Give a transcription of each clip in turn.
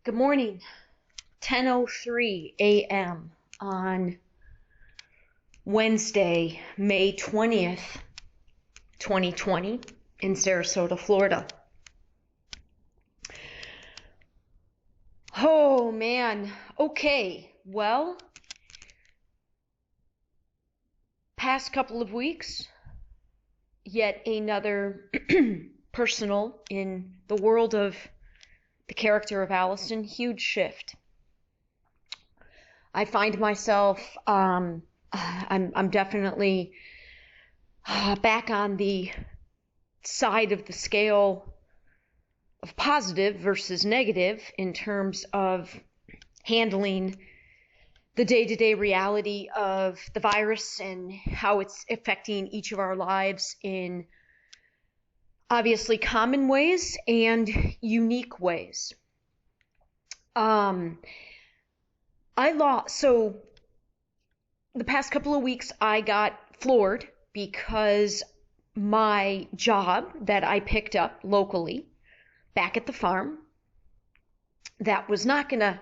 Good morning. 10:03 a.m. on Wednesday, May 20th, 2020 in Sarasota, Florida. Oh man. Okay. Well, past couple of weeks, yet another personal in the world of the character of Alyson, huge shift. I find myself, I'm definitely back on the side of the scale of positive versus negative in terms of handling the day-to-day reality of the virus and how it's affecting each of our lives in obviously common ways and unique ways. So the past couple of weeks I got floored because my job that I picked up locally back at the farm that was not going to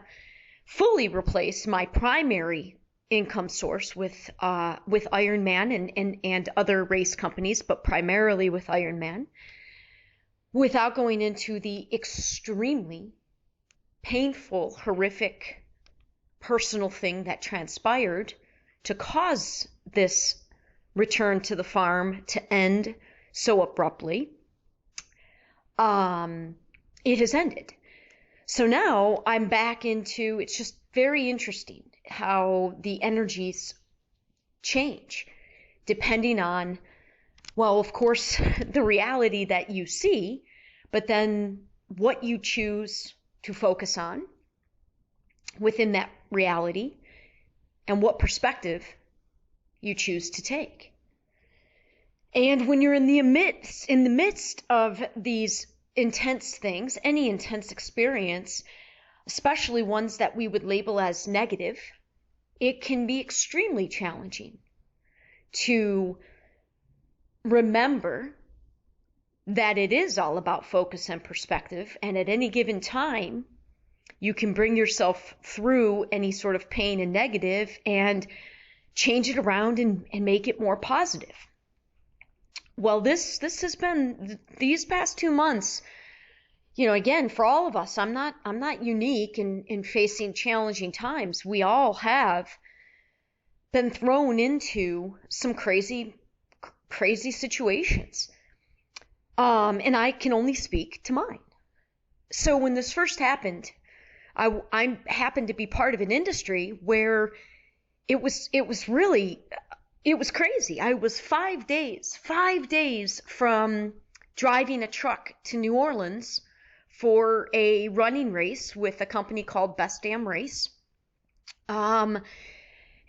fully replace my primary income source with Ironman and other race companies, but primarily with Ironman, without going into the extremely painful, horrific, personal thing that transpired to cause this return to the farm to end so abruptly. It has ended. So now I'm back into, it's just very interesting how the energies change depending on, well, of course, the reality that you see, but then what you choose to focus on within that reality and what perspective you choose to take. And when you're in the midst of these intense things, any intense experience, especially ones that we would label as negative, it can be extremely challenging to remember that it is all about focus and perspective, and at any given time, you can bring yourself through any sort of pain and negative and change it around and make it more positive. Well, this has been these past 2 months, again, for all of us, I'm not unique in facing challenging times. We all have been thrown into some crazy situations. And I can only speak to mine. So when this first happened, I happened to be part of an industry where it was crazy. I was 5 days from driving a truck to New Orleans for a running race with a company called Best Damn Race. And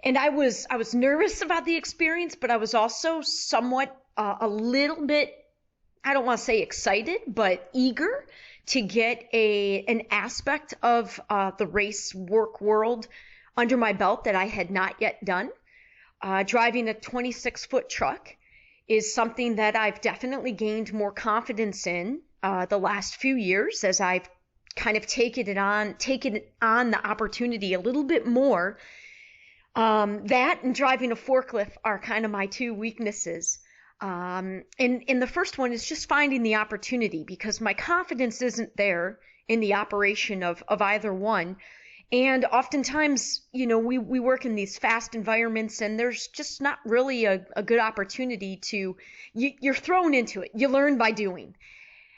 I was nervous about the experience, but I was also somewhat a little bit, I don't want to say excited, but eager to get an aspect of the race work world under my belt that I had not yet done. Driving a 26-foot truck is something that I've definitely gained more confidence in the last few years as I've kind of taken on the opportunity a little bit more. That and driving a forklift are kind of my two weaknesses. And the first one is just finding the opportunity, because my confidence isn't there in the operation of either one. And oftentimes, we work in these fast environments and there's just not really a good opportunity you're thrown into it. You learn by doing.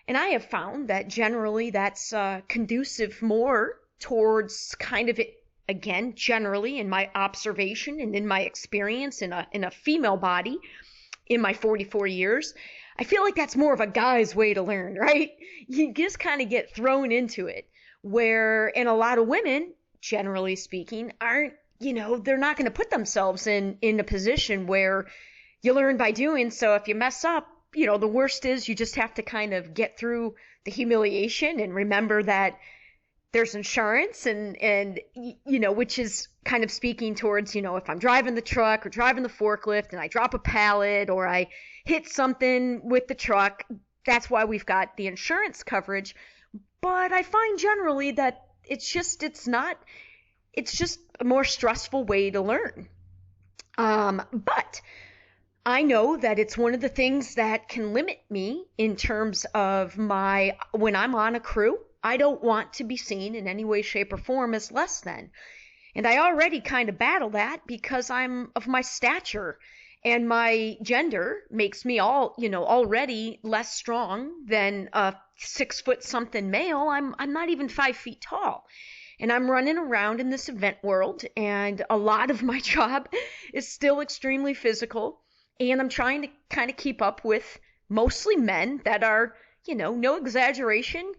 And I have found that generally that's conducive more towards kind of it, again, generally in my observation and in my experience in a female body in my 44 years. I feel like that's more of a guy's way to learn, right? You just kind of get thrown into it, where in a lot of women, generally speaking, aren't, they're not going to put themselves in a position where you learn by doing. So if you mess up, the worst is you just have to kind of get through the humiliation and remember that there's insurance and which is kind of speaking towards, if I'm driving the truck or driving the forklift and I drop a pallet or I hit something with the truck, that's why we've got the insurance coverage. But I find generally that it's just a more stressful way to learn. But I know that it's one of the things that can limit me in terms of when I'm on a crew, I don't want to be seen in any way, shape, or form as less than. And I already kind of battle that because I'm of my stature, and my gender makes me already less strong than a 6 foot something male. I'm not even 5 feet tall. And I'm running around in this event world, and a lot of my job is still extremely physical. And I'm trying to kind of keep up with mostly men that are, no exaggeration,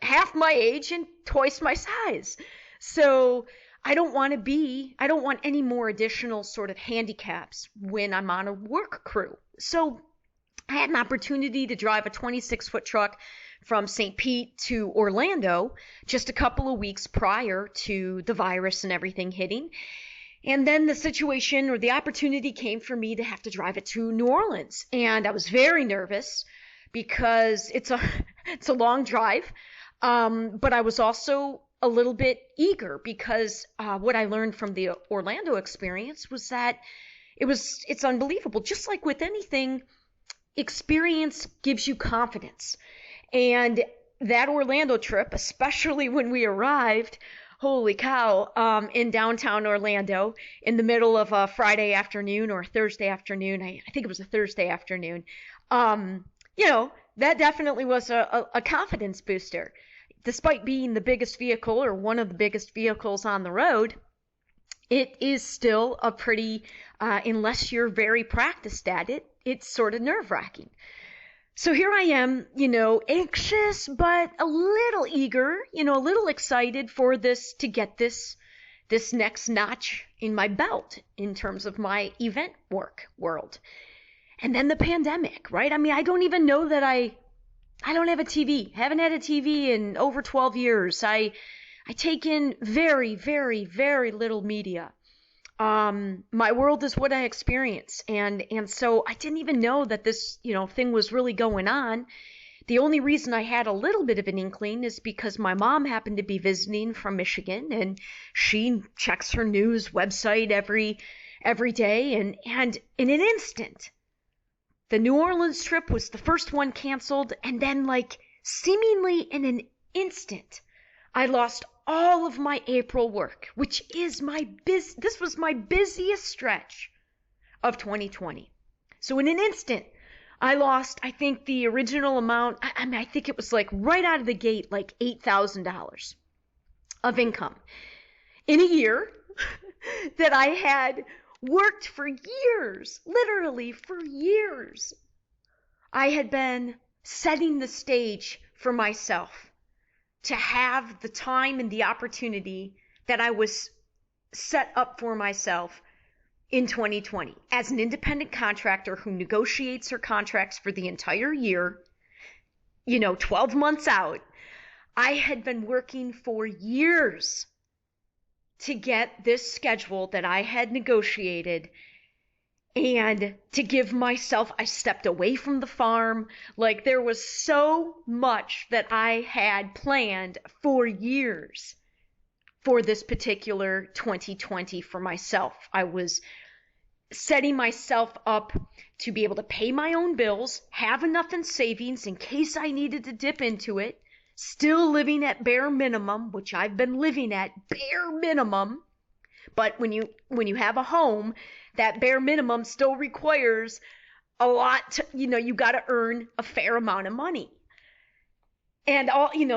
half my age and twice my size. So I don't want any more additional sort of handicaps when I'm on a work crew. So I had an opportunity to drive a 26-foot truck from St. Pete to Orlando just a couple of weeks prior to the virus and everything hitting. And then the situation or the opportunity came for me to have to drive it to New Orleans. And I was very nervous because it's a long drive. But I was also a little bit eager because what I learned from the Orlando experience was that it's unbelievable. Just like with anything, experience gives you confidence. And that Orlando trip, especially when we arrived, holy cow, in downtown Orlando in the middle of a Friday afternoon or Thursday afternoon, I think it was a Thursday afternoon, that definitely was a confidence booster. Despite being the biggest vehicle or one of the biggest vehicles on the road, it is still a pretty, unless you're very practiced at it, it's sort of nerve-wracking. So here I am, anxious, but a little eager, a little excited for to get this next notch in my belt in terms of my event world. And then the pandemic, right? I mean, I don't even know that I don't have a TV. Haven't had a TV in over 12 years. I take in very, very, very little media. My world is what I experience. And so I didn't even know that this, thing was really going on. The only reason I had a little bit of an inkling is because my mom happened to be visiting from Michigan, and she checks her news website every day. And in an instant, the New Orleans trip was the first one canceled. And then seemingly in an instant, I lost all of my April work, which is this was my busiest stretch of 2020. So in an instant, I lost, I think the original amount, I think it was right out of the gate, $8,000 of income in a year that I had worked for years, literally for years. I had been setting the stage for myself to have the time and the opportunity that I was set up for myself in 2020 as an independent contractor who negotiates her contracts for the entire year, 12 months out. I had been working for years to get this schedule that I had negotiated, and to give myself, I stepped away from the farm. There was so much that I had planned for years for this particular 2020 for myself. I was setting myself up to be able to pay my own bills, have enough in savings in case I needed to dip into it, still living at bare minimum, which I've been living at bare minimum. But when you have a home, that bare minimum still requires a lot. You got to earn a fair amount of money. And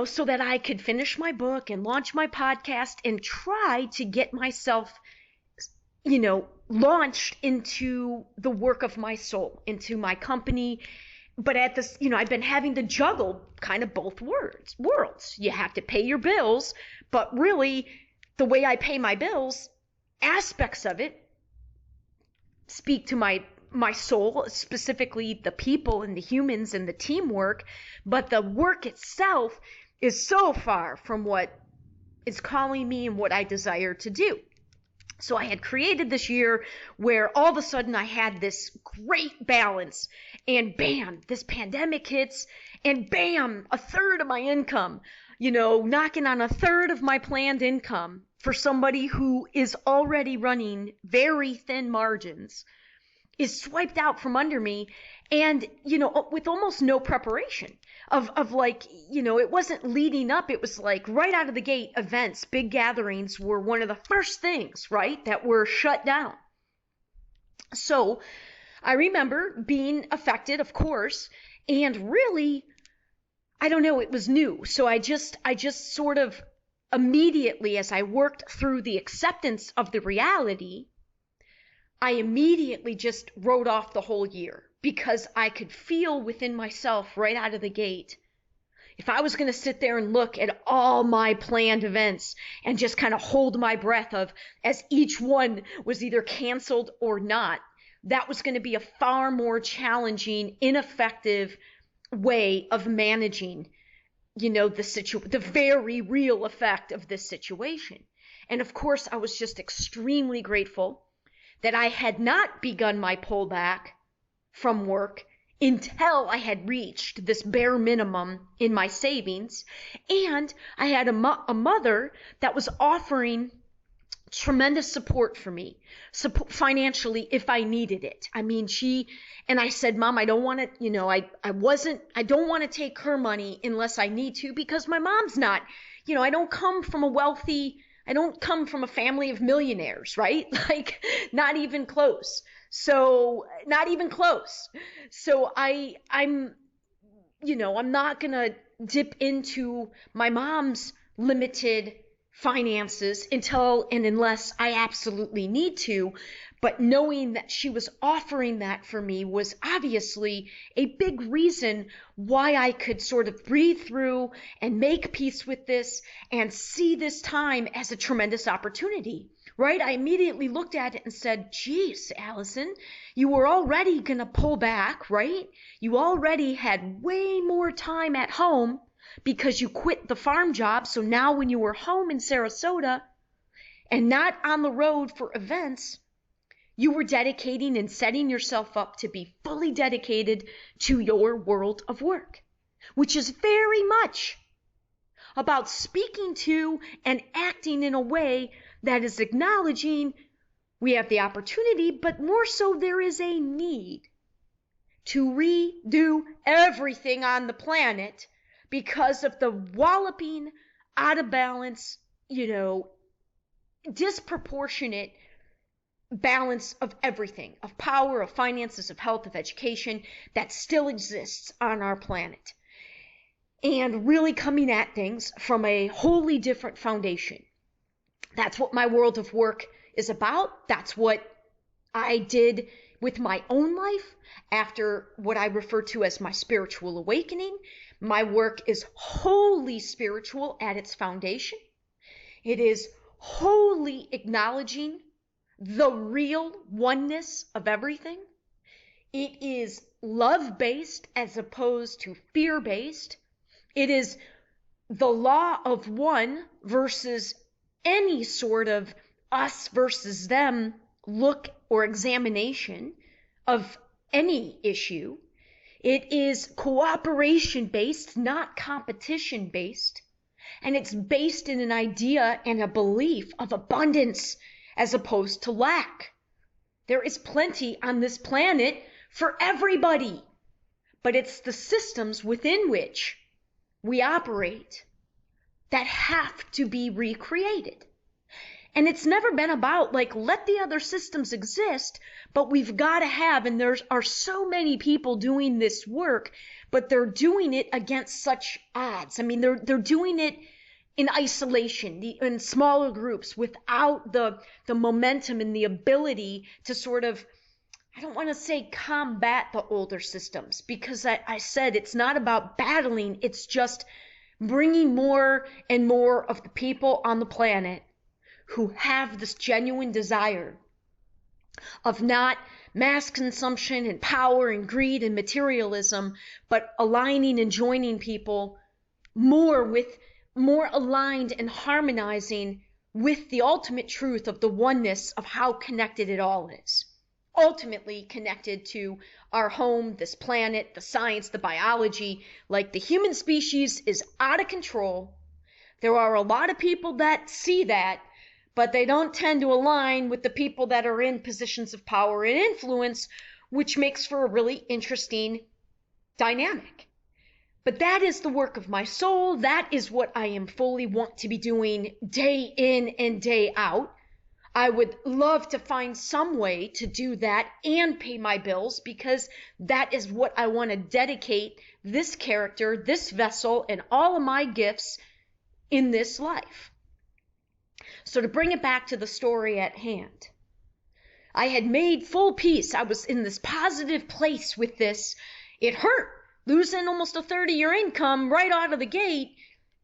so that I could finish my book and launch my podcast and try to get myself, launched into the work of my soul, into my company. But at this, I've been having to juggle kind of both worlds. You have to pay your bills, but really the way I pay my bills, aspects of it speak to my soul, specifically the people and the humans and the teamwork, but the work itself is so far from what is calling me and what I desire to do. So I had created this year where all of a sudden I had this great balance, and bam, this pandemic hits, and bam, a third of my income, knocking on a third of my planned income for somebody who is already running very thin margins is swiped out from under me. And, with almost no preparation of like, it wasn't leading up. It was like right out of the gate, events, big gatherings were one of the first things, right, that were shut down. So I remember being affected, of course, and really, I don't know, it was new. So I just sort of immediately, as I worked through the acceptance of the reality, I immediately just wrote off the whole year, because I could feel within myself right out of the gate, if I was going to sit there and look at all my planned events and just kind of hold my breath as each one was either canceled or not, that was going to be a far more challenging, ineffective way of managing, the very real effect of this situation. And of course, I was just extremely grateful that I had not begun my pullback from work until I had reached this bare minimum in my savings. And I had a mother that was offering tremendous support for me, financially, if I needed it. I mean, and I said, Mom, I don't want to, I don't want to take her money unless I need to, because my mom's not, I don't come from a family of millionaires, right? Like, not even close. So not even close. So I'm not going to dip into my mom's limited finances until and unless I absolutely need to. But knowing that she was offering that for me was obviously a big reason why I could sort of breathe through and make peace with this and see this time as a tremendous opportunity, right? I immediately looked at it and said, geez, Alyson, you were already going to pull back, right? You already had way more time at home because you quit the farm job. So now when you were home in Sarasota and not on the road for events, you were dedicating and setting yourself up to be fully dedicated to your world of work, which is very much about speaking to and acting in a way that is acknowledging we have the opportunity, but more so there is a need to redo everything on the planet because of the walloping, out of balance, disproportionate balance of everything, of power, of finances, of health, of education that still exists on our planet. And really coming at things from a wholly different foundation. That's what my world of work is about. That's what I did with my own life after what I refer to as my spiritual awakening. My work is wholly spiritual at its foundation. It is wholly acknowledging the real oneness of everything. It is love-based as opposed to fear-based. It is the law of one versus any sort of us versus them look or examination of any issue. It is cooperation-based, not competition-based. And it's based in an idea and a belief of abundance as opposed to lack. There is plenty on this planet for everybody, but it's the systems within which we operate that have to be recreated. And it's never been about like, let the other systems exist, but we've got to have, and there are so many people doing this work, but they're doing it against such odds. I mean, they're doing it in isolation, in smaller groups, without the momentum and the ability to sort of, I don't want to say combat the older systems, because I said it's not about battling, it's just bringing more and more of the people on the planet who have this genuine desire of not mass consumption and power and greed and materialism, but aligning and joining people more aligned and harmonizing with the ultimate truth of the oneness of how connected it all is. Ultimately connected to our home, this planet, the science, the biology. Like, the human species is out of control. There are a lot of people that see that, but they don't tend to align with the people that are in positions of power and influence, which makes for a really interesting dynamic. But that is the work of my soul. That is what I am fully want to be doing day in and day out. I would love to find some way to do that and pay my bills, because that is what I want to dedicate this character, this vessel, and all of my gifts in this life. So to bring it back to the story at hand, I had made full peace. I was in this positive place with this. It hurt losing almost a third of your income right out of the gate.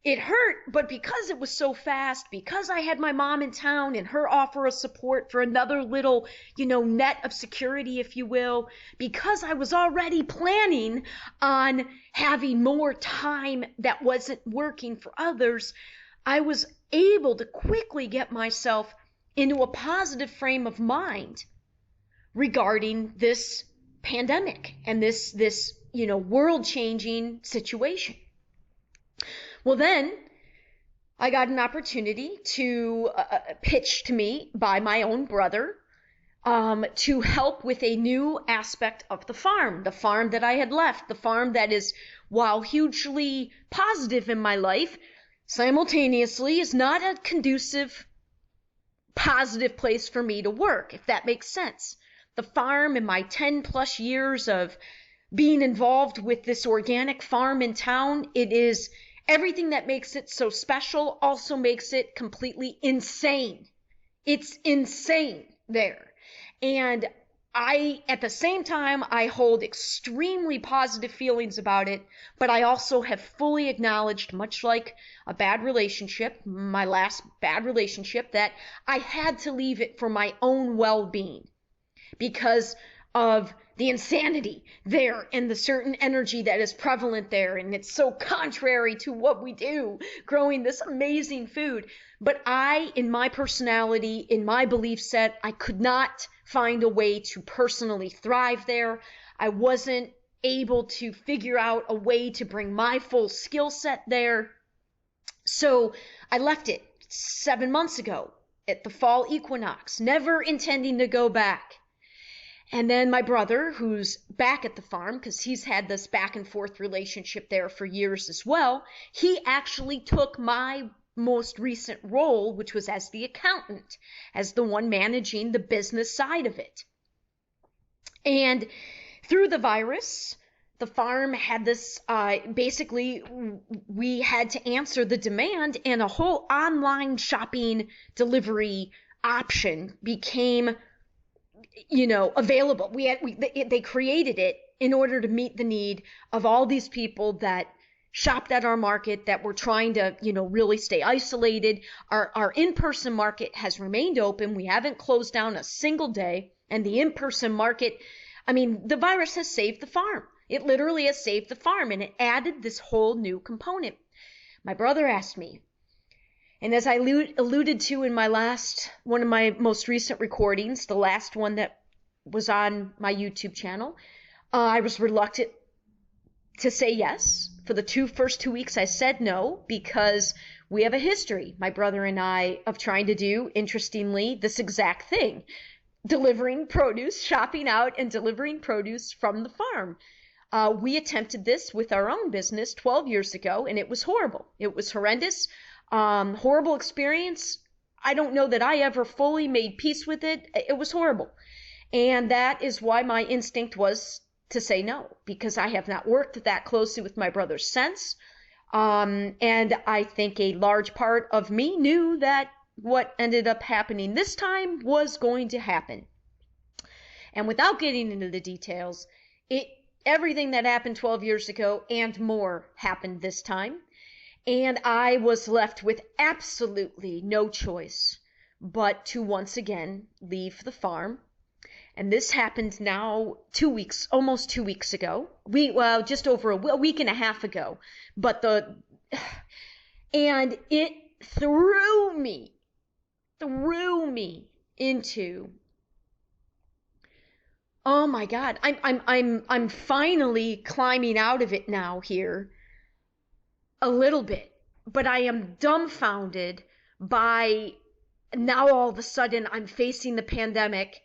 It hurt, but because it was so fast, because I had my mom in town and her offer of support for another little, net of security, if you will, because I was already planning on having more time that wasn't working for others, I was able to quickly get myself into a positive frame of mind regarding this pandemic and this world-changing situation. Well, then I got an opportunity to pitch to me by my own brother to help with a new aspect of the farm that I had left, the farm that is, while hugely positive in my life, simultaneously is not a conducive, positive place for me to work, if that makes sense. The farm, in my 10 plus years of being involved with this organic farm in town, it is everything that makes it so special also makes it completely insane. It's insane there. And at the same time, I hold extremely positive feelings about it, but I also have fully acknowledged, much like a bad relationship, my last bad relationship, that I had to leave it for my own well-being because of the insanity there and the certain energy that is prevalent there. And it's so contrary to what we do, growing this amazing food. But I, in my personality, in my belief set, I could not find a way to personally thrive there. I wasn't able to figure out a way to bring my full skill set there. So I left it 7 months ago at the fall equinox, never intending to go back. And then my brother, who's back at the farm, because he's had this back and forth relationship there for years as well, he actually took my most recent role, which was as the accountant, as the one managing the business side of it. And through the virus, the farm had this, basically, we had to answer the demand, and a whole online shopping delivery option became available. They created it in order to meet the need of all these people that shopped at our market, that were trying to, really stay isolated. Our in-person market has remained open. We haven't closed down a single day. And the in-person market, the virus has saved the farm. It literally has saved the farm, and it added this whole new component. My brother asked me, and as I alluded to in one of my most recent recordings, the last one that was on my YouTube channel, I was reluctant to say yes. For the first 2 weeks, I said no, because we have a history, my brother and I, of trying to do, interestingly, this exact thing. Delivering produce, shopping out and delivering produce from the farm. We attempted this with our own business 12 years ago, and it was horrible. It was horrendous. Horrible experience. I don't know that I ever fully made peace with it. It was horrible. And that is why my instinct was to say no, because I have not worked that closely with my brother since. And I think a large part of me knew that what ended up happening this time was going to happen. And without getting into the details, everything that happened 12 years ago and more happened this time. And I was left with absolutely no choice but to once again leave the farm. And this happened now almost 2 weeks ago. Just over a week and a half ago. And it threw me into, oh my God, I'm finally climbing out of it now here. A little bit, but I am dumbfounded by now all of a sudden I'm facing the pandemic.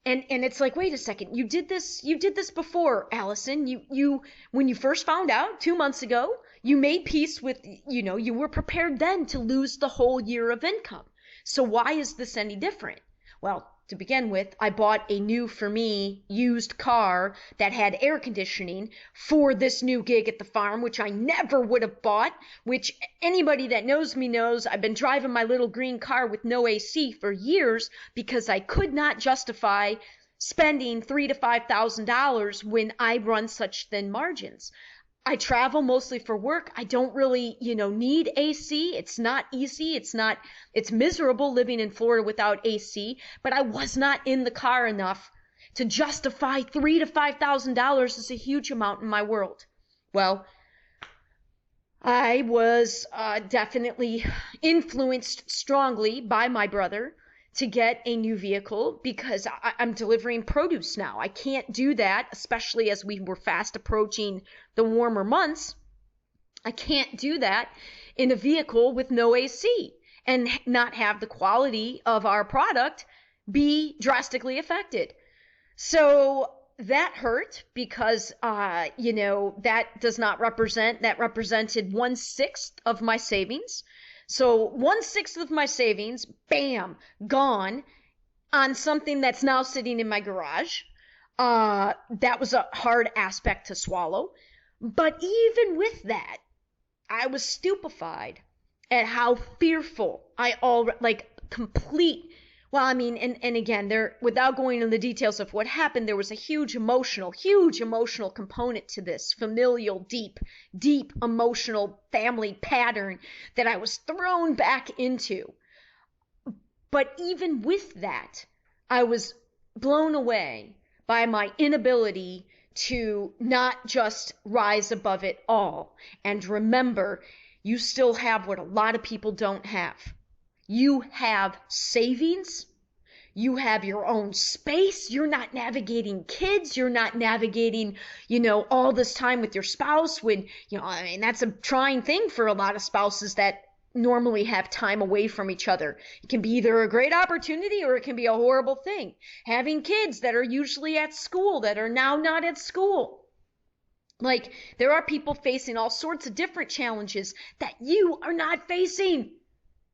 And it's like, wait a second, you did this before, Alyson. You when you first found out 2 months ago, you made peace with, you were prepared then to lose the whole year of income. So why is this any different? Well, to begin with, I bought a new, for me, used car that had air conditioning for this new gig at the farm, which I never would have bought, which anybody that knows me knows I've been driving my little green car with no AC for years because I could not justify spending $3,000 to $5,000 when I run such thin margins. I travel mostly for work. I don't really, need AC. It's not easy. It's miserable living in Florida without AC, but I was not in the car enough to justify $3,000 to $5,000 as a huge amount in my world. Well, I was definitely influenced strongly by my brother to get a new vehicle because I'm delivering produce now. I can't do that, especially as we were fast approaching the warmer months. I can't do that in a vehicle with no AC and not have the quality of our product be drastically affected. So that hurt because, that represented 1/6 of my savings. So 1/6 of my savings, bam, gone on something that's now sitting in my garage. That was a hard aspect to swallow. But even with that, I was stupefied at how fearful and again, without going into the details of what happened, there was a huge emotional component to this familial, deep emotional family pattern that I was thrown back into. But even with that, I was blown away by my inability to not just rise above it all. And remember, you still have what a lot of people don't have. You have savings. You have your own space. You're not navigating kids. You're not navigating, all this time with your spouse when, that's a trying thing for a lot of spouses that normally have time away from each other. It can be either a great opportunity or it can be a horrible thing. Having kids that are usually at school that are now not at school. Like, there are people facing all sorts of different challenges that you are not facing.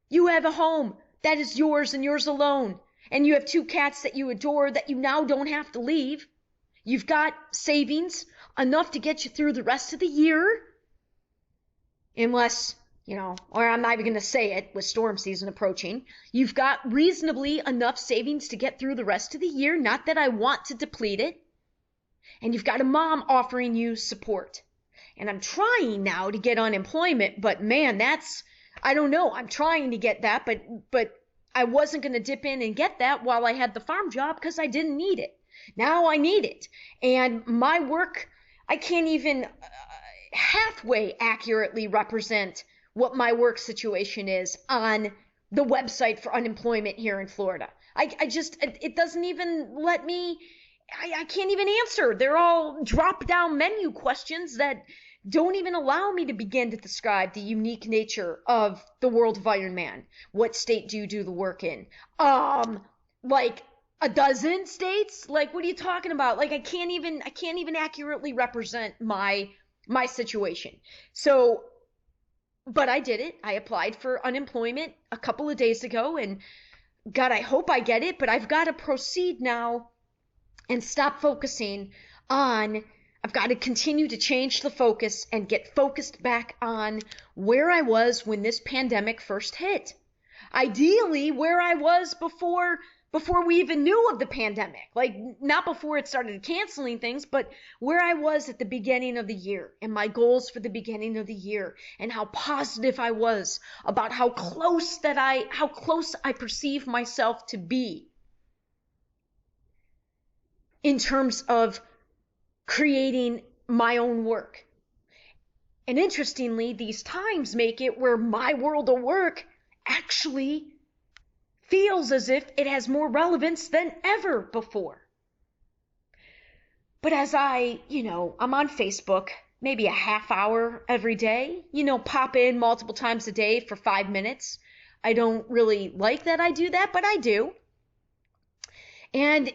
You have a home that is yours and yours alone. And you have 2 cats that you adore that you now don't have to leave. You've got savings enough to get you through the rest of the year. Unless, or I'm not even going to say it with storm season approaching. You've got reasonably enough savings to get through the rest of the year. Not that I want to deplete it. And you've got a mom offering you support. And I'm trying now to get unemployment, but man, I don't know. I'm trying to get that, but I wasn't going to dip in and get that while I had the farm job because I didn't need it. Now I need it. And my work, I can't even halfway accurately represent what my work situation is on the website for unemployment here in Florida. It doesn't even let me, I can't even answer. They're all drop-down menu questions that don't even allow me to begin to describe the unique nature of the world of Ironman. What state do you do the work in? Like a dozen states? Like, what are you talking about? Like, I can't even accurately represent my situation. So, but I did it. I applied for unemployment a couple of days ago, and God, I hope I get it, but I've got to proceed now and stop focusing on, I've got to continue to change the focus and get focused back on where I was when this pandemic first hit. Ideally, where I was before we even knew of the pandemic. Like, not before it started canceling things, but where I was at the beginning of the year and my goals for the beginning of the year and how positive I was about how close I perceive myself to be in terms of creating my own work. And interestingly, these times make it where my world of work actually feels as if it has more relevance than ever before. But as I'm on Facebook, maybe a half hour every day, pop in multiple times a day for 5 minutes. I don't really like that I do that, but I do. And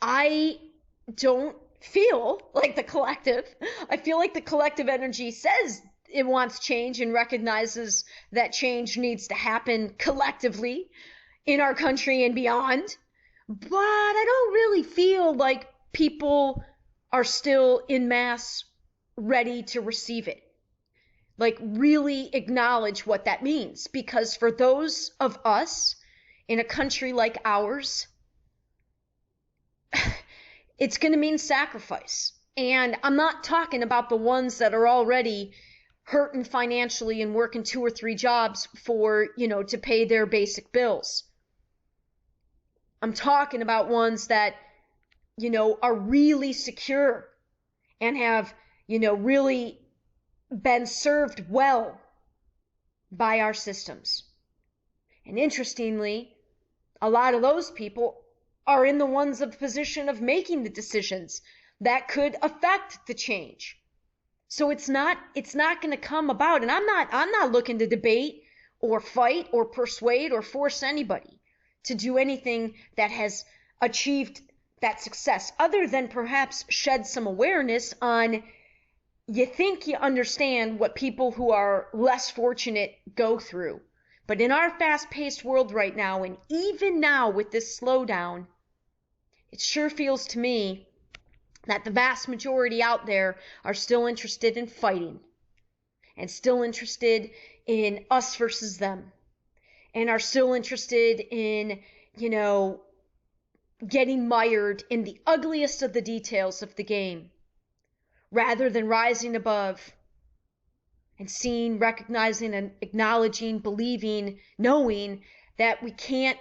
I don't feel like the collective. I feel like the collective energy says it wants change and recognizes that change needs to happen collectively in our country and beyond. But I don't really feel like people are still en masse ready to receive it. Like, really acknowledge what that means. Because for those of us in a country like ours, it's going to mean sacrifice. And I'm not talking about the ones that are already hurting financially and working 2 or 3 jobs for, to pay their basic bills. I'm talking about ones that, are really secure and have, really been served well by our systems. And interestingly, a lot of those people are in the ones of position of making the decisions that could affect the change. So it's not going to come about. And I'm not looking to debate or fight or persuade or force anybody to do anything that has achieved that success, other than perhaps shed some awareness on, you think you understand what people who are less fortunate go through. But in our fast-paced world right now, and even now with this slowdown, it sure feels to me that the vast majority out there are still interested in fighting and still interested in us versus them, and are still interested in, getting mired in the ugliest of the details of the game, rather than rising above and seeing, recognizing, and acknowledging, believing, knowing that we can't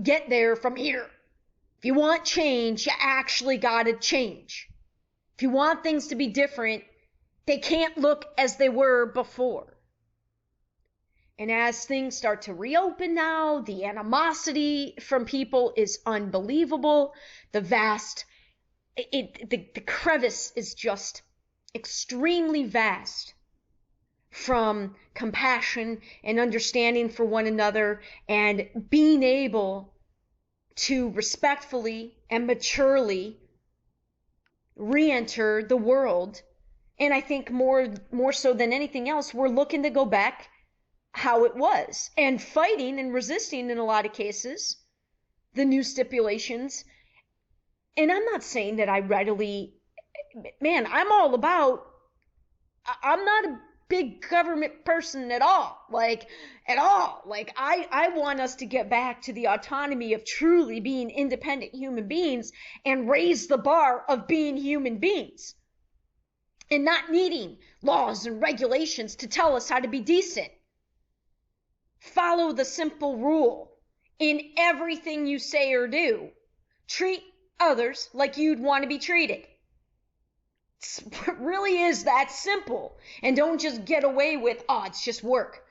get there from here. If you want change, you actually gotta change. If you want things to be different, they can't look as they were before. And as things start to reopen now, the animosity from people is unbelievable. The crevice is just extremely vast from compassion and understanding for one another, and being able to respectfully and maturely re-enter the world. And I think more so than anything else, we're looking to go back how it was, and fighting and resisting in a lot of cases the new stipulations. And I'm not saying that I readily, I'm all about, I'm not a big government person at all. Like, I want us to get back to the autonomy of truly being independent human beings and raise the bar of being human beings, and not needing laws and regulations to tell us how to be decent. Follow the simple rule in everything you say or do. Treat others like you'd want to be treated. It really is that simple. And don't just get away with, it's just work.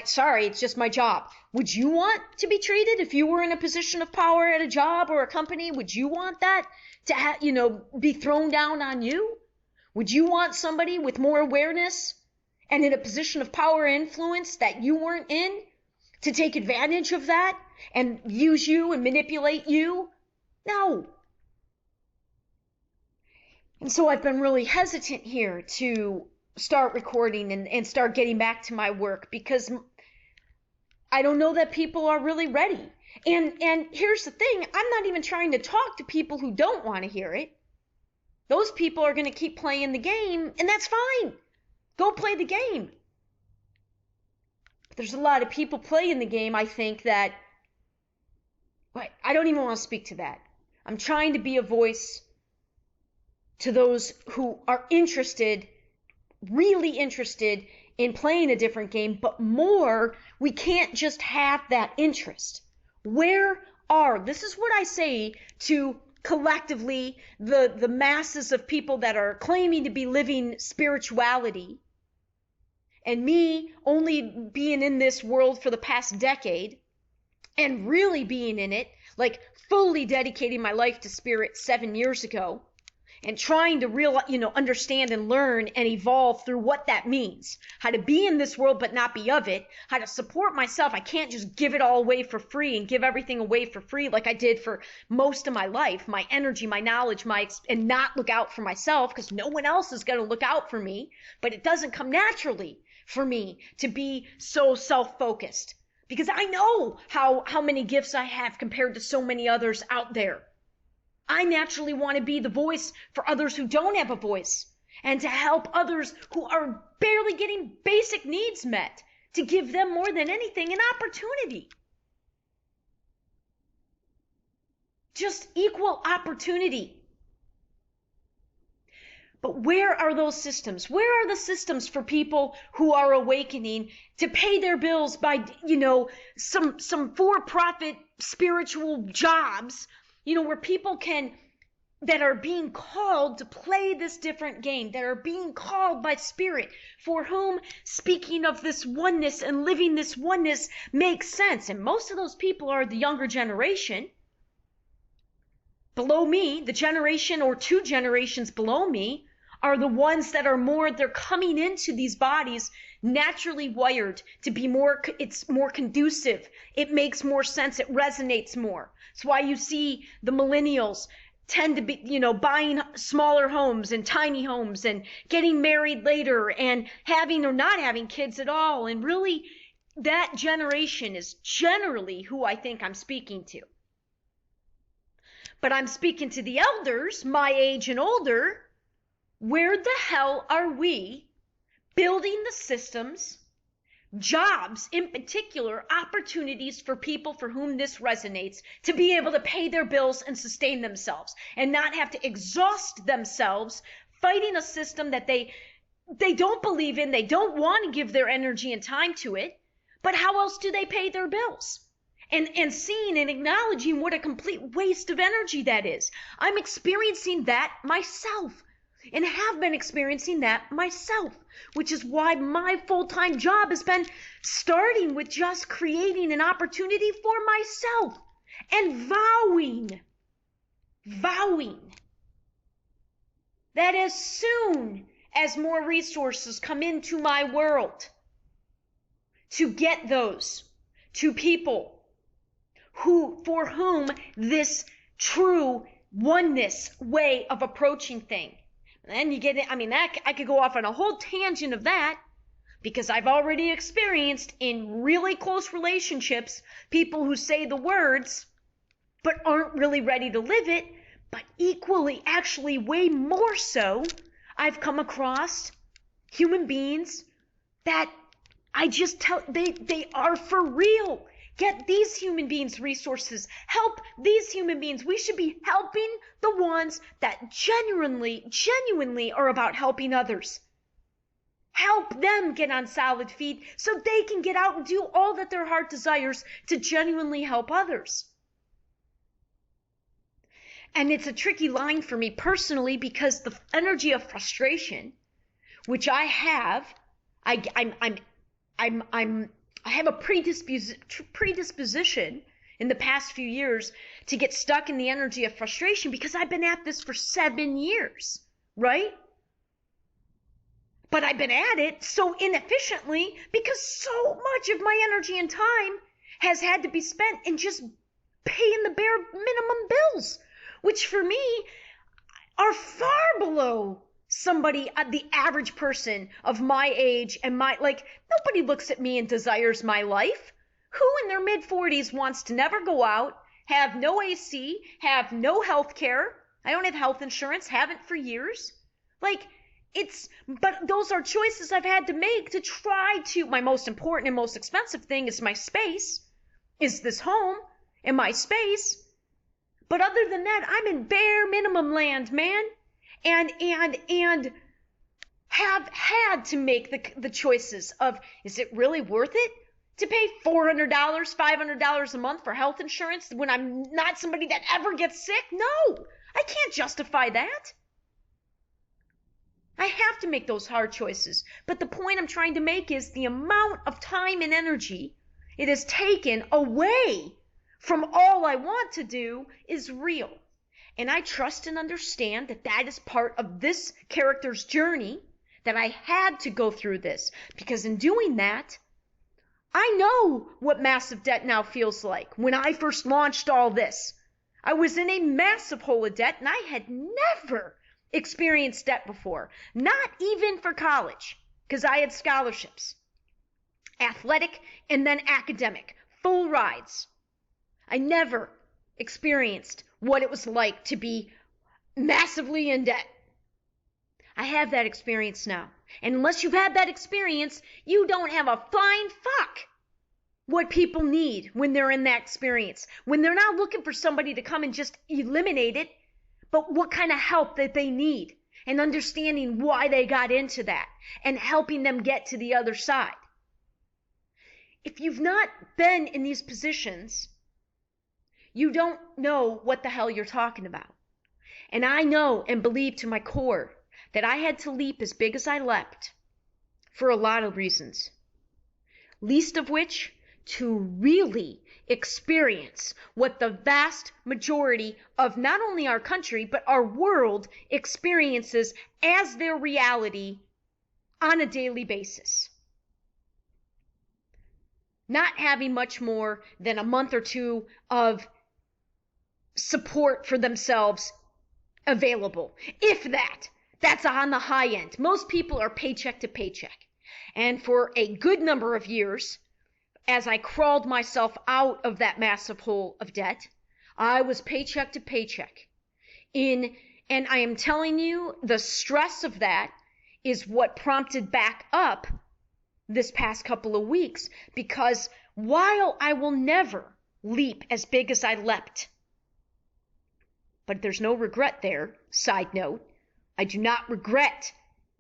Sorry, it's just my job. Would you want to be treated if you were in a position of power at a job or a company? Would you want that to be thrown down on you? Would you want somebody with more awareness and in a position of power and influence that you weren't in to take advantage of that and use you and manipulate you? No. And so I've been really hesitant here to start recording and start getting back to my work, because I don't know that people are really ready. And here's the thing, I'm not even trying to talk to people who don't want to hear it. Those people are going to keep playing the game, and that's fine. Go play the game. But there's a lot of people playing the game, I think, that, I don't even want to speak to that. I'm trying to be a voice to those who are interested, really interested in playing a different game, but more, we can't just have that interest. This is what I say to collectively the masses of people that are claiming to be living spirituality, and me only being in this world for the past decade and really being in it, like fully dedicating my life to spirit 7 years ago, and trying to understand and learn and evolve through what that means. How to be in this world but not be of it. How to support myself. I can't just give it all away for free and give everything away for free like I did for most of my life. My energy, my knowledge, and not look out for myself, because no one else is going to look out for me. But it doesn't come naturally for me to be so self-focused, because I know how many gifts I have compared to so many others out there. I naturally want to be the voice for others who don't have a voice, and to help others who are barely getting basic needs met, to give them more than anything an opportunity. Just equal opportunity. But where are those systems? Where are the systems for people who are awakening to pay their bills by, some for-profit spiritual jobs, where people that are being called to play this different game, that are being called by spirit, for whom speaking of this oneness and living this oneness makes sense. And most of those people are the younger generation. Below me, the generation or 2 generations below me, are the ones that are they're coming into these bodies naturally wired to be it's more conducive. It makes more sense. It resonates more. That's why you see the millennials tend to be, buying smaller homes and tiny homes and getting married later and having or not having kids at all. And really, that generation is generally who I think I'm speaking to. But I'm speaking to the elders, my age and older. Where the hell are we building the systems, jobs in particular, opportunities for people for whom this resonates to be able to pay their bills and sustain themselves and not have to exhaust themselves fighting a system that they don't believe in, they don't want to give their energy and time to it, but how else do they pay their bills? And seeing and acknowledging what a complete waste of energy that is. I'm experiencing that myself. And have been experiencing that myself, which is why my full-time job has been starting with just creating an opportunity for myself and vowing that as soon as more resources come into my world, to get those to people for whom this true oneness way of approaching things. And then you get it. I could go off on a whole tangent of that, because I've already experienced in really close relationships people who say the words but aren't really ready to live it. But equally, actually way more so, I've come across human beings that I just tell they are for real. Get these human beings resources. Help these human beings. We should be helping the ones that genuinely are about helping others. Help them get on solid feet so they can get out and do all that their heart desires to genuinely help others. And it's a tricky line for me personally, because the energy of frustration, which I have, I have a predisposition in the past few years to get stuck in the energy of frustration, because I've been at this for 7 years, right? But I've been at it so inefficiently because so much of my energy and time has had to be spent in just paying the bare minimum bills, which for me are far below somebody, the average person of my age and nobody looks at me and desires my life. Who in their mid-40s wants to never go out, have no AC, have no health care? I don't have health insurance, haven't for years. But those are choices I've had to make to try to, my most important and most expensive thing is my space, is this home and my space. But other than that, I'm in bare minimum land, man. And have had to make the choices of, is it really worth it to pay $400, $500 a month for health insurance when I'm not somebody that ever gets sick? No, I can't justify that. I have to make those hard choices. But the point I'm trying to make is the amount of time and energy it has taken away from all I want to do is real. And I trust and understand that that is part of this character's journey, that I had to go through this. Because in doing that, I know what massive debt now feels like. When I first launched all this, I was in a massive hole of debt, and I had never experienced debt before. Not even for college, because I had scholarships. Athletic and then academic. Full rides. I never experienced what it was like to be massively in debt. I have that experience now. And unless you've had that experience, you don't have a flying fuck what people need when they're in that experience. When they're not looking for somebody to come and just eliminate it, but what kind of help that they need, and understanding why they got into that and helping them get to the other side. If you've not been in these positions, you don't know what the hell you're talking about. And I know and believe to my core that I had to leap as big as I leapt for a lot of reasons. Least of which, to really experience what the vast majority of not only our country, but our world experiences as their reality on a daily basis. Not having much more than a month or two of support for themselves available. If that. That's on the high end. Most people are paycheck to paycheck. And for a good number of years, as I crawled myself out of that massive hole of debt, I was paycheck to paycheck. And I am telling you, the stress of that is what prompted back up this past couple of weeks, because while I will never leap as big as I leapt, but there's no regret there, side note, I do not regret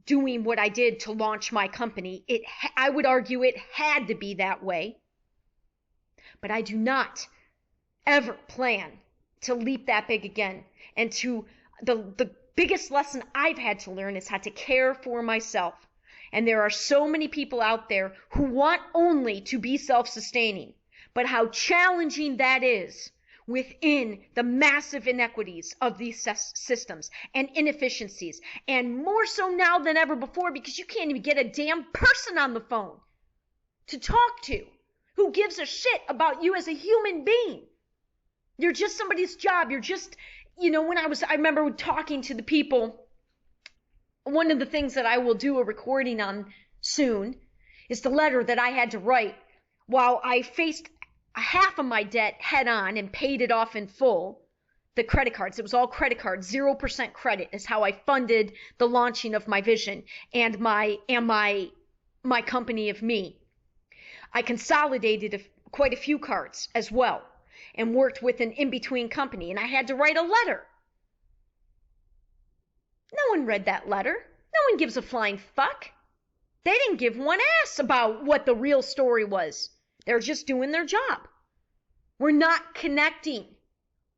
doing what I did to launch my company. I would argue it had to be that way. But I do not ever plan to leap that big again. And the biggest lesson I've had to learn is how to care for myself. And there are so many people out there who want only to be self-sustaining. But how challenging that is within the massive inequities of these systems and inefficiencies, and more so now than ever before, because you can't even get a damn person on the phone to talk to who gives a shit about you as a human being. You're just somebody's job. You're just, I remember talking to the people. One of the things that I will do a recording on soon is the letter that I had to write while I faced half of my debt head on and paid it off in full. The credit cards, it was all credit cards, 0% credit is how I funded the launching of my vision and my company of me. I consolidated quite a few cards as well and worked with an in-between company, and I had to write a letter. No one read that letter. No one gives a flying fuck. They didn't give one ass about what the real story was. They're just doing their job. We're not connecting.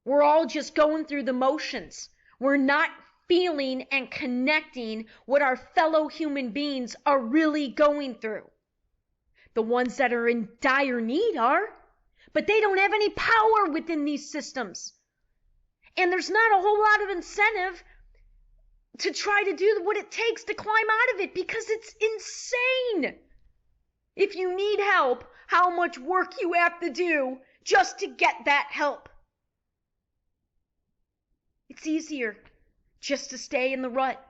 We're all just going through the motions. We're not feeling and connecting what our fellow human beings are really going through. The ones that are in dire need are, but they don't have any power within these systems. And there's not a whole lot of incentive to try to do what it takes to climb out of it, because it's insane. If you need help, how much work you have to do just to get that help. It's easier just to stay in the rut.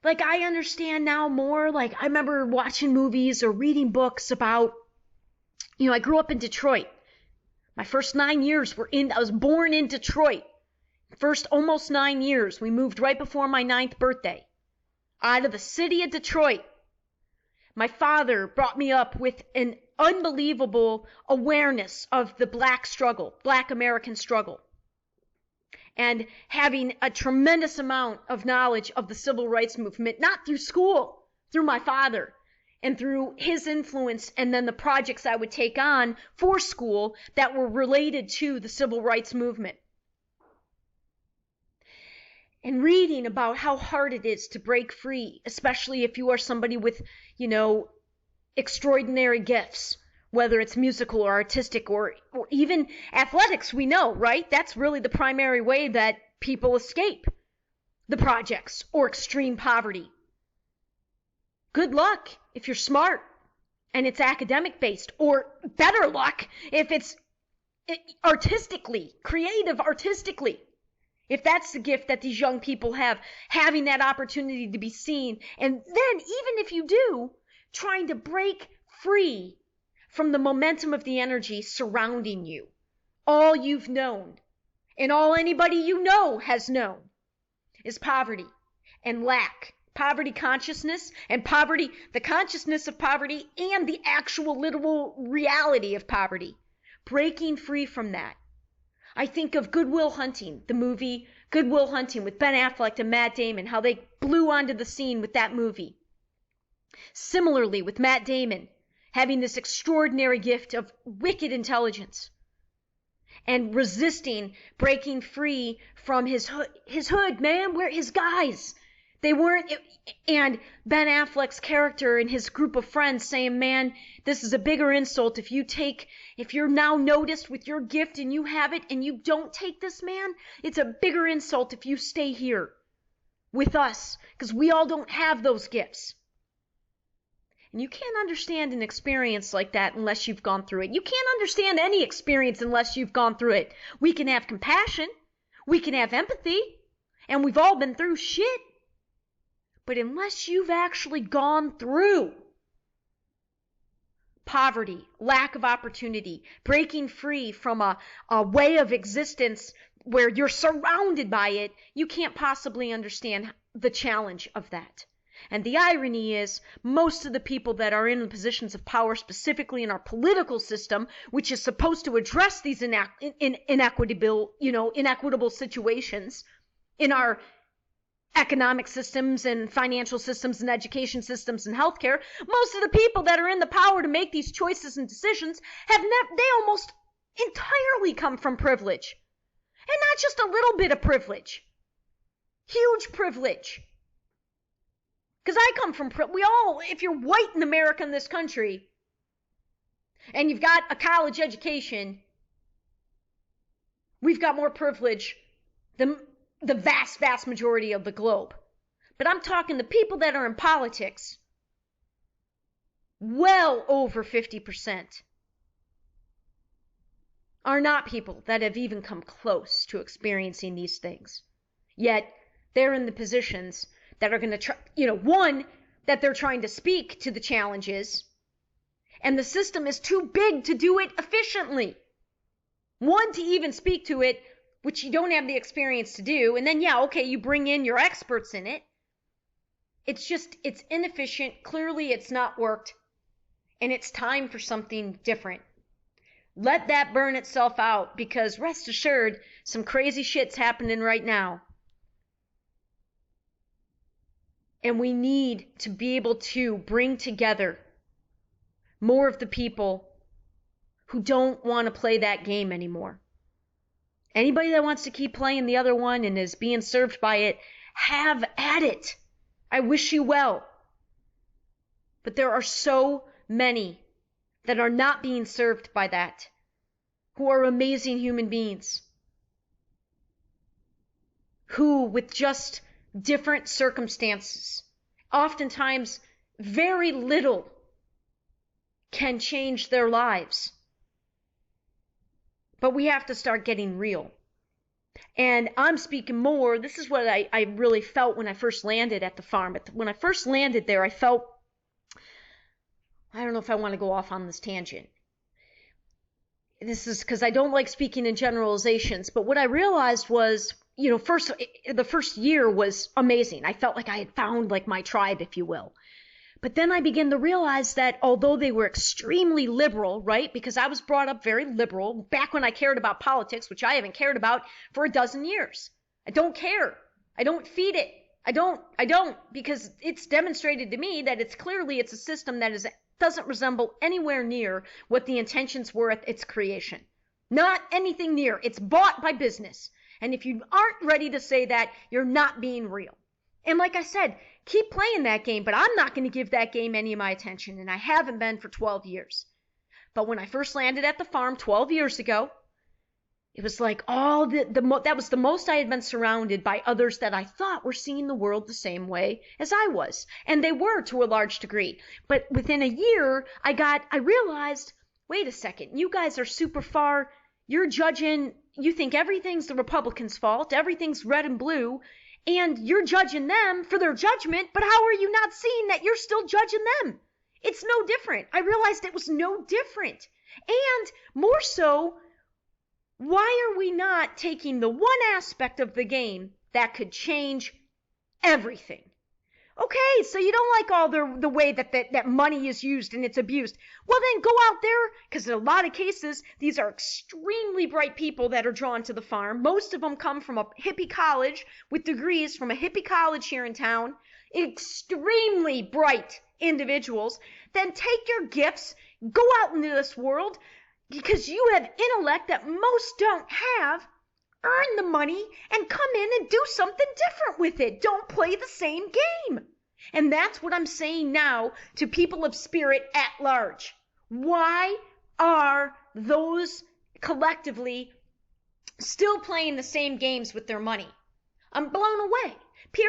Like, I understand now more. Like, I remember watching movies or reading books about, I grew up in Detroit. My first 9 years I was born in Detroit. First almost 9 years. We moved right before my 9th birthday out of the city of Detroit. My father brought me up with an unbelievable awareness of the Black American struggle, and having a tremendous amount of knowledge of the civil rights movement, not through school, through my father and through his influence, and then the projects I would take on for school that were related to the civil rights movement. And reading about how hard it is to break free, especially if you are somebody with, extraordinary gifts. whether it's musical or artistic or even athletics, we know, right? That's really the primary way that people escape the projects or extreme poverty. Good luck if you're smart and it's academic based, or better luck if it's artistically, creative artistically. If that's the gift that these young people have, having that opportunity to be seen. And then even if you do, trying to break free from the momentum of the energy surrounding you. All you've known and all anybody you know has known is poverty and lack. Poverty consciousness and poverty, the consciousness of poverty and the actual literal reality of poverty. Breaking free from that. I think of Good Will Hunting, the movie Good Will Hunting with Ben Affleck and Matt Damon, how they blew onto the scene with that movie. Similarly, with Matt Damon having this extraordinary gift of wicked intelligence and resisting breaking free from his hood, man, where his guys, they weren't, and Ben Affleck's character and his group of friends saying, man, this is a bigger insult if you're now noticed with your gift and you have it and you don't take this, man, it's a bigger insult if you stay here with us because we all don't have those gifts. And you can't understand an experience like that unless you've gone through it. You can't understand any experience unless you've gone through it. We can have compassion, we can have empathy, and we've all been through shit. But unless you've actually gone through poverty, lack of opportunity, breaking free from a way of existence where you're surrounded by it, you can't possibly understand the challenge of that. And the irony is, most of the people that are in positions of power, specifically in our political system, which is supposed to address these inequitable situations in our economic systems and financial systems and education systems and healthcare, most of the people that are in the power to make these choices and decisions they almost entirely come from privilege. And not just a little bit of privilege. Huge privilege. Because I come from, if you're white in America in this country, and you've got a college education, we've got more privilege than the vast, vast majority of the globe. But I'm talking the people that are in politics, well over 50%, are not people that have even come close to experiencing these things. Yet, they're in the positions that are going to try, one, that they're trying to speak to the challenges, and the system is too big to do it efficiently. One, to even speak to it, which you don't have the experience to do, and then, you bring in your experts in it. It's inefficient. Clearly, it's not worked, and it's time for something different. Let that burn itself out, because rest assured, some crazy shit's happening right now. And we need to be able to bring together more of the people who don't want to play that game anymore. Anybody that wants to keep playing the other one and is being served by it, have at it. I wish you well. But there are so many that are not being served by that, who are amazing human beings, who with just different circumstances, oftentimes very little, can change their lives. But we have to start getting real. And I'm speaking more, this is what I really felt when I first landed at the farm. When I first landed there, I felt, I don't know if I want to go off on this tangent. This is because I don't like speaking in generalizations, but what I realized was, the first year was amazing. I felt like I had found my tribe, if you will. But then I began to realize that although they were extremely liberal, right? Because I was brought up very liberal back when I cared about politics, which I haven't cared about for a dozen years. I don't care. I don't feed it. I don't, because it's demonstrated to me that it's a system that doesn't resemble anywhere near what the intentions were at its creation. Not anything near. It's bought by business. And if you aren't ready to say that, you're not being real. And like I said, keep playing that game, but I'm not going to give that game any of my attention, and I haven't been for 12 years. But when I first landed at the farm 12 years ago, it was like all that was the most I had been surrounded by others that I thought were seeing the world the same way as I was. And they were to a large degree. But within a year, I realized, wait a second, you guys are super far. You're judging, you think everything's the Republicans' fault, everything's red and blue, and you're judging them for their judgment, but how are you not seeing that you're still judging them? It's no different. I realized it was no different. And more so, why are we not taking the one aspect of the game that could change everything? Okay, so you don't like all the way that money is used and it's abused. Well, then go out there, because in a lot of cases, these are extremely bright people that are drawn to the farm. Most of them come from a hippie college with degrees from a hippie college here in town. Extremely bright individuals. Then take your gifts, go out into this world, because you have intellect that most don't have, earn the money, and come in and do something different with it. Don't play the same game. And that's what I'm saying now to people of spirit at large. Why are those collectively still playing the same games with their money? I'm blown away.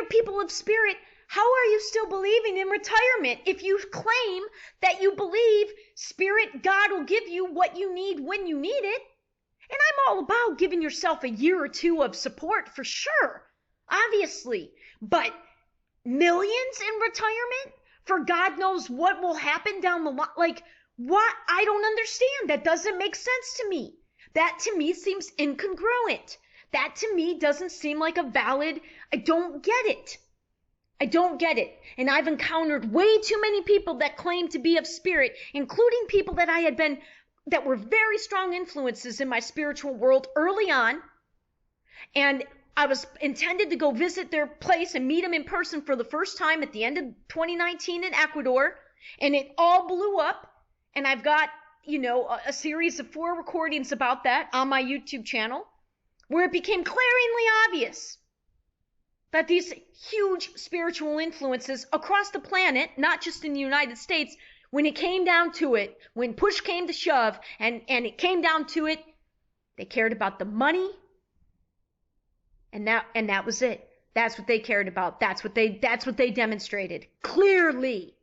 People of spirit, how are you still believing in retirement if you claim that you believe Spirit, God will give you what you need when you need it? And I'm all about giving yourself a year or two of support for sure, obviously. But millions in retirement for God knows what will happen down the line? Like, what? I don't understand. That doesn't make sense to me. That to me seems incongruent. That to me doesn't seem like a valid, I don't get it. I don't get it. And I've encountered way too many people that claim to be of spirit, including people that were very strong influences in my spiritual world early on. And I was intended to go visit their place and meet them in person for the first time at the end of 2019 in Ecuador. And it all blew up. And I've got, a series of 4 recordings about that on my YouTube channel, where it became glaringly obvious that these huge spiritual influences across the planet, not just in the United States, when it came down to it, when push came to shove, and it came down to it, they cared about the money, and that was it. That's what they cared about. That's what they demonstrated clearly.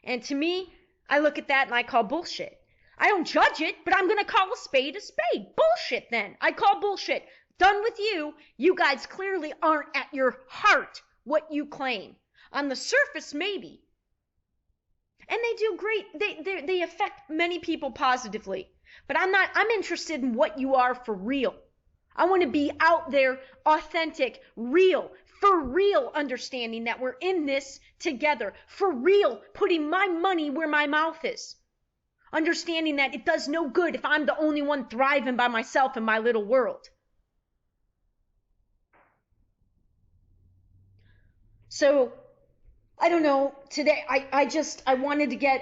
And to me, I look at that and I call bullshit. I don't judge it, but I'm gonna call a spade a spade. Bullshit then. I call bullshit. Done with you. You guys clearly aren't at your heart what you claim. On the surface, maybe. And they do great. They affect many people positively. But I'm interested in what you are for real. I want to be out there, authentic, real, for real understanding that we're in this together. For real, putting my money where my mouth is. Understanding that it does no good if I'm the only one thriving by myself in my little world. So, I don't know, today, I wanted to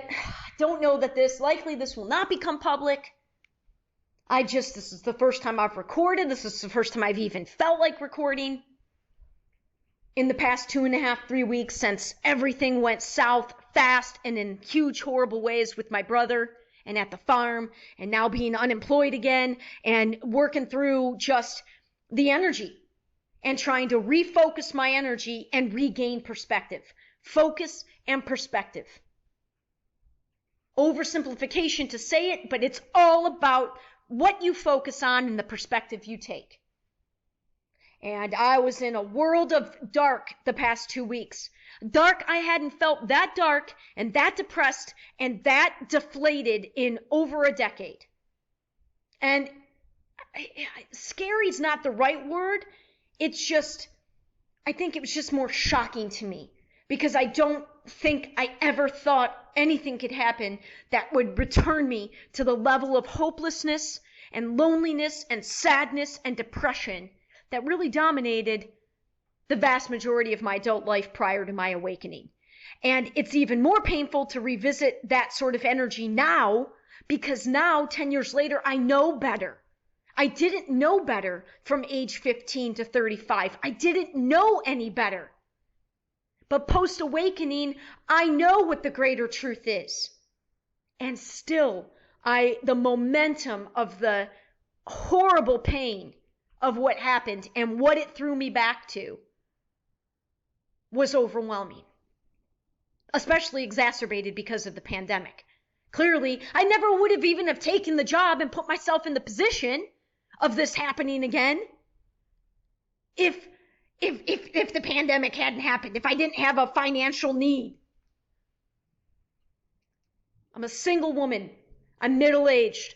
don't know that this will not become public. This is the first time I've recorded. This is the first time I've even felt like recording in the past 2.5, 3 weeks since everything went south fast and in huge, horrible ways with my brother and at the farm and now being unemployed again and working through just the energy. And trying to refocus my energy and regain perspective. Focus and perspective. Oversimplification to say it, but it's all about what you focus on and the perspective you take. And I was in a world of dark the past 2 weeks. Dark, I hadn't felt that dark and that depressed and that deflated in over a decade. And scary is not the right word. It's just, I think it was just more shocking to me because I don't think I ever thought anything could happen that would return me to the level of hopelessness and loneliness and sadness and depression that really dominated the vast majority of my adult life prior to my awakening. And it's even more painful to revisit that sort of energy now because now, 10 years later, I know better. I didn't know better from age 15 to 35. I didn't know any better. But post-awakening, I know what the greater truth is. And still, the momentum of the horrible pain of what happened and what it threw me back to was overwhelming, especially exacerbated because of the pandemic. Clearly, I never would have even have taken the job and put myself in the position of this happening again if the pandemic hadn't happened, if I didn't have a financial need. I'm a single woman. I'm middle-aged.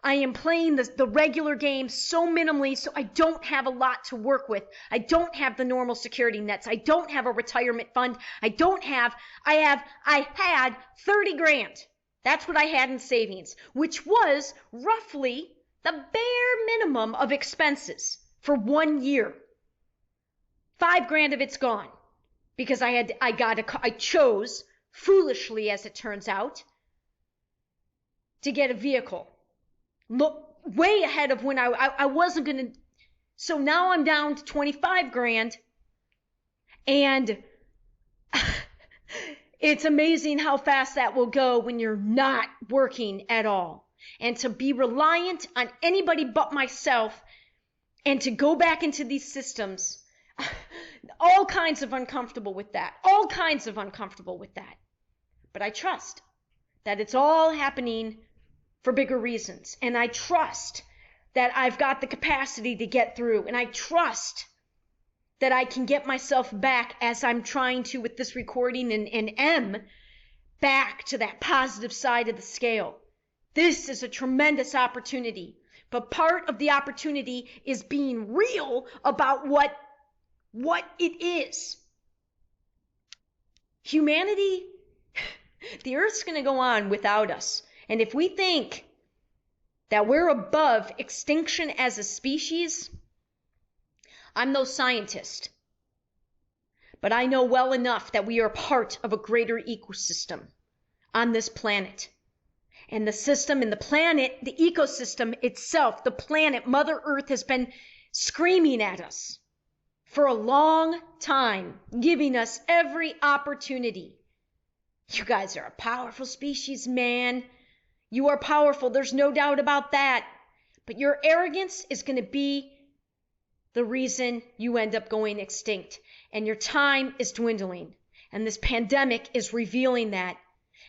I am playing the regular game so minimally, so I don't have a lot to work with. I don't have the normal security nets. I don't have a retirement fund. I had 30 grand. That's what I had in savings, which was roughly the bare minimum of expenses for 1 year. 5 grand of it's gone because I chose, foolishly as it turns out, to get a vehicle. Look way ahead of when I wasn't going to. So now I'm down to 25 grand. And it's amazing how fast that will go when you're not working at all. And to be reliant on anybody but myself and to go back into these systems, all kinds of uncomfortable with that. All kinds of uncomfortable with that. But I trust that it's all happening for bigger reasons. And I trust that I've got the capacity to get through. And I trust that I can get myself back, as I'm trying to with this recording and am, back to that positive side of the scale. This is a tremendous opportunity. But part of the opportunity is being real about what it is. Humanity, the Earth's going to go on without us. And if we think that we're above extinction as a species, I'm no scientist, but I know well enough that we are part of a greater ecosystem on this planet. And the system and the planet, the ecosystem itself, the planet, Mother Earth, has been screaming at us for a long time, giving us every opportunity. You guys are a powerful species, man. You are powerful. There's no doubt about that. But your arrogance is going to be the reason you end up going extinct. And your time is dwindling. And this pandemic is revealing that.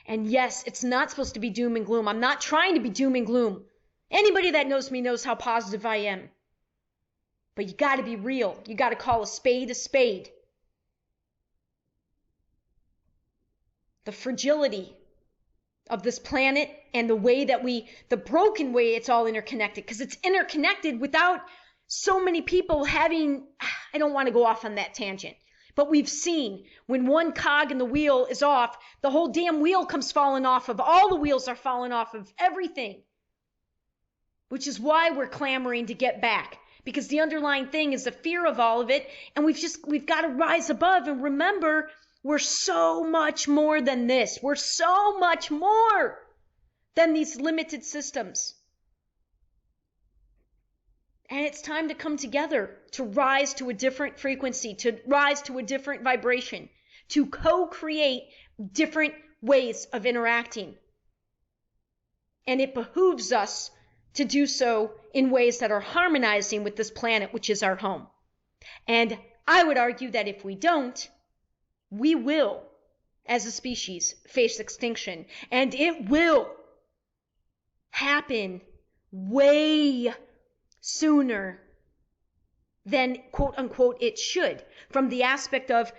And yes, it's not supposed to be doom and gloom. I'm not trying to be doom and gloom. Anybody that knows me knows how positive I am. But you got to be real. You got to call a spade a spade. The fragility of this planet and the way that the broken way it's all interconnected, because it's interconnected without so many people having, I don't want to go off on that tangent, but we've seen when one cog in the wheel is off, the whole damn wheel comes falling off of, all the wheels are falling off of everything, which is why we're clamoring to get back, because the underlying thing is the fear of all of it. And we've got to rise above and remember, we're so much more than this. We're so much more than these limited systems. And it's time to come together, to rise to a different frequency, to rise to a different vibration, to co-create different ways of interacting. And it behooves us to do so in ways that are harmonizing with this planet, which is our home. And I would argue that if we don't, we will, as a species, face extinction. And it will happen way sooner than, quote unquote, it should. From the aspect of,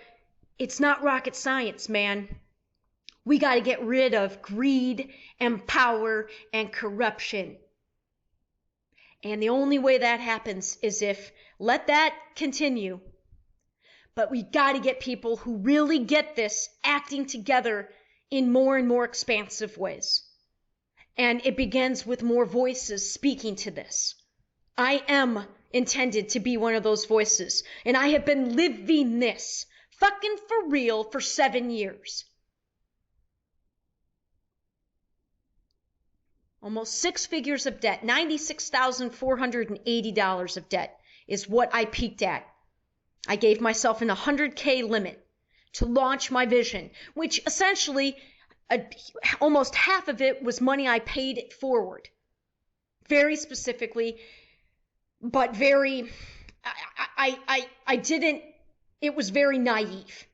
it's not rocket science, man. We got to get rid of greed and power and corruption. And the only way that happens is if, let that continue. But we got to get people who really get this acting together in more and more expansive ways. And it begins with more voices speaking to this. I am intended to be one of those voices. And I have been living this fucking for real for 7 years. Almost 6 figures of debt, $96,480 of debt is what I peaked at. I gave myself an $100K limit to launch my vision, which essentially almost half of it was money I paid it forward. Very specifically, but I didn't, it was very naive,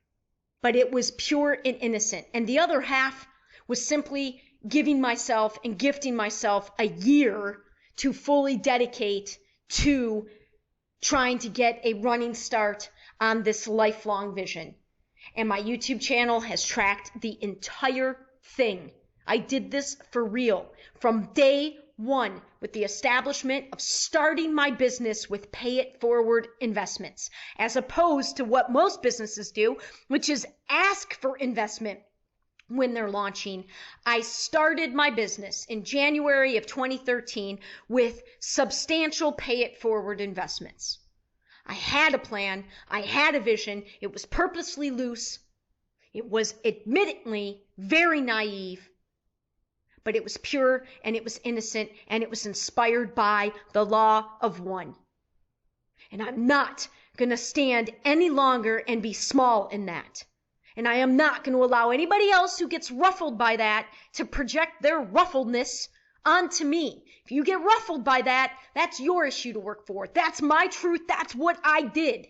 but it was pure and innocent. And the other half was simply giving myself and gifting myself a year to fully dedicate to trying to get a running start on this lifelong vision. And my YouTube channel has tracked the entire thing. I did this for real from day one, with the establishment of starting my business with pay it forward investments, as opposed to what most businesses do, which is ask for investment when they're launching. I started my business in January of 2013 with substantial pay it forward investments. I had a plan. I had a vision. It was purposely loose. It was admittedly very naive, but it was pure and it was innocent and it was inspired by the law of one. And I'm not going to stand any longer and be small in that. And I am not going to allow anybody else who gets ruffled by that to project their ruffledness onto me. If you get ruffled by that, that's your issue to work for. That's my truth. That's what I did.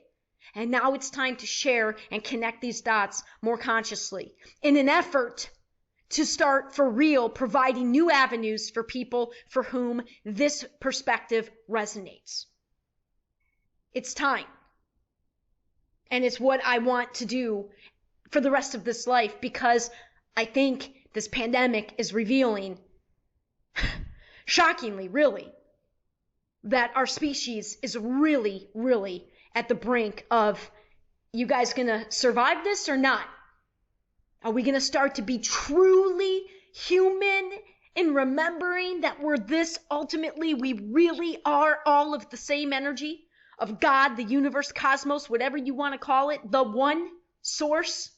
And now it's time to share and connect these dots more consciously in an effort to start for real providing new avenues for people for whom this perspective resonates. It's time. And it's what I want to do for the rest of this life, because I think this pandemic is revealing, shockingly, really, that our species is really, really at the brink of, you guys gonna survive this or not? Are we gonna start to be truly human in remembering that we're this ultimately, we really are all of the same energy of God, the universe, cosmos, whatever you want to call it, the one source?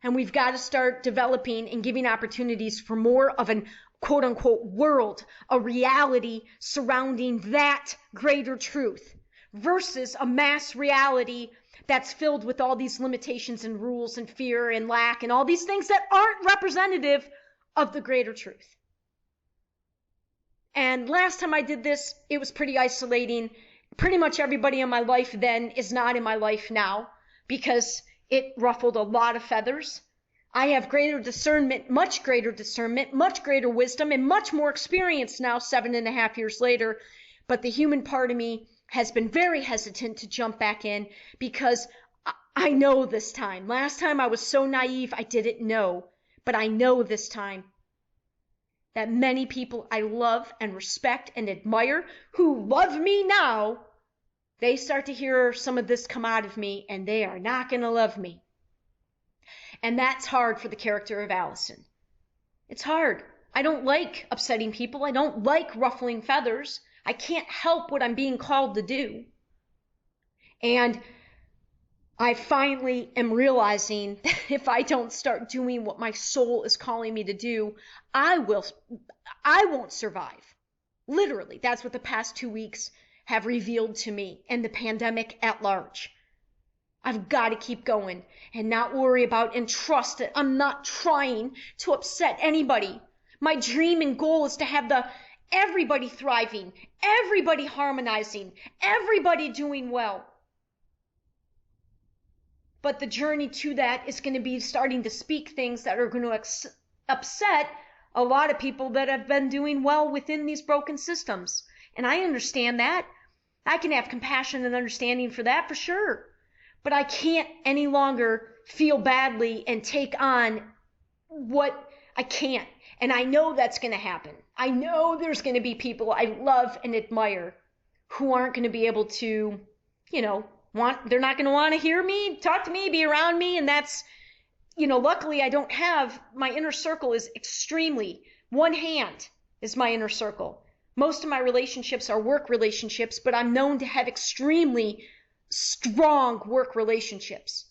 And we've got to start developing and giving opportunities for more of an quote unquote world, a reality surrounding that greater truth versus a mass reality that's filled with all these limitations and rules and fear and lack and all these things that aren't representative of the greater truth. And last time I did this, it was pretty isolating. Pretty much everybody in my life then is not in my life now, because it ruffled a lot of feathers. I have greater discernment, much greater wisdom, and much more experience now, 7.5 years later. But the human part of me has been very hesitant to jump back in, because I know this time. Last time I was so naive, I didn't know. But I know this time that many people I love and respect and admire, who love me now, they start to hear some of this come out of me, and they are not going to love me. And that's hard for the character of Alyson. It's hard. I don't like upsetting people. I don't like ruffling feathers. I can't help what I'm being called to do. And I finally am realizing that if I don't start doing what my soul is calling me to do, I won't survive. Literally, that's what the past 2 weeks have revealed to me, and the pandemic at large. I've got to keep going and not worry about and trust that I'm not trying to upset anybody. My dream and goal is to have everybody thriving, everybody harmonizing, everybody doing well. But the journey to that is going to be starting to speak things that are going to upset a lot of people that have been doing well within these broken systems. And I understand that. I can have compassion and understanding for that, for sure. But I can't any longer feel badly and take on what I can't. And I know that's going to happen. I know there's going to be people I love and admire who aren't going to be able to, they're not going to want to hear me, talk to me, be around me. And that's, luckily I don't have, my inner circle is extremely, one hand is my inner circle. Most of my relationships are work relationships, but I'm known to have extremely strong work relationships.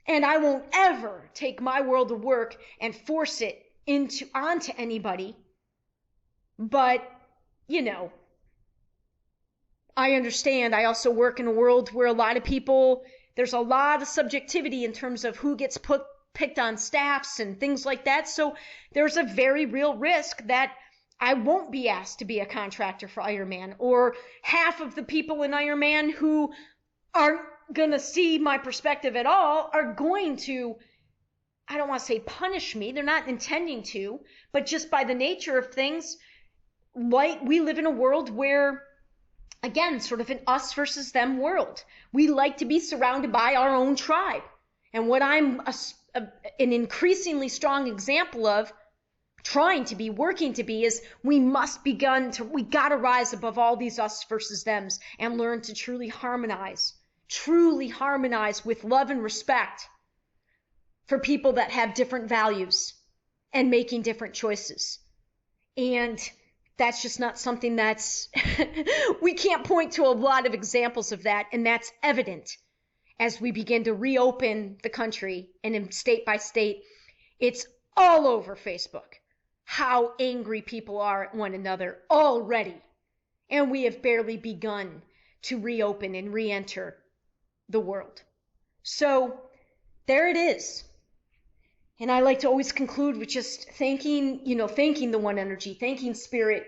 And I won't ever take my world of work and force it onto anybody. But, I understand. I also work in a world where a lot of people, there's a lot of subjectivity in terms of who gets put picked on staffs and things like that. So there's a very real risk that I won't be asked to be a contractor for Ironman, or half of the people in Ironman who aren't going to see my perspective at all are going to, I don't want to say punish me. They're not intending to, but just by the nature of things, like we live in a world where, again, sort of an us versus them world. We like to be surrounded by our own tribe. And what I'm an increasingly strong example of, trying to be, working to be, is we got to rise above all these us versus thems and learn to truly harmonize with love and respect for people that have different values and making different choices. And that's just not something that's, we can't point to a lot of examples of that. And that's evident as we begin to reopen the country, and in state by state, it's all over Facebook how angry people are at one another already. And we have barely begun to reopen and re-enter the world. So there it is. And I like to always conclude with just thanking the One Energy, thanking Spirit.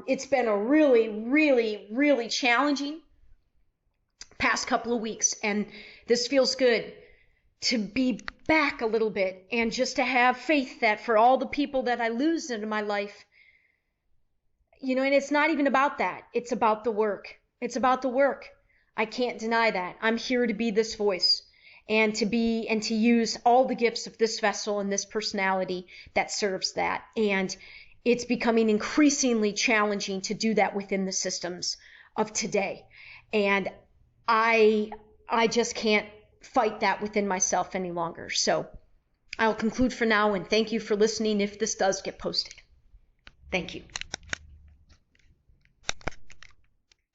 It's been a really, really, really challenging past couple of weeks, and this feels good to be back a little bit and just to have faith that for all the people that I lose into my life, and it's not even about that. It's about the work. It's about the work. I can't deny that. I'm here to be this voice and to use all the gifts of this vessel and this personality that serves that. And it's becoming increasingly challenging to do that within the systems of today. And I just can't fight that within myself any longer. So I'll conclude for now, and thank you for listening if this does get posted. Thank you.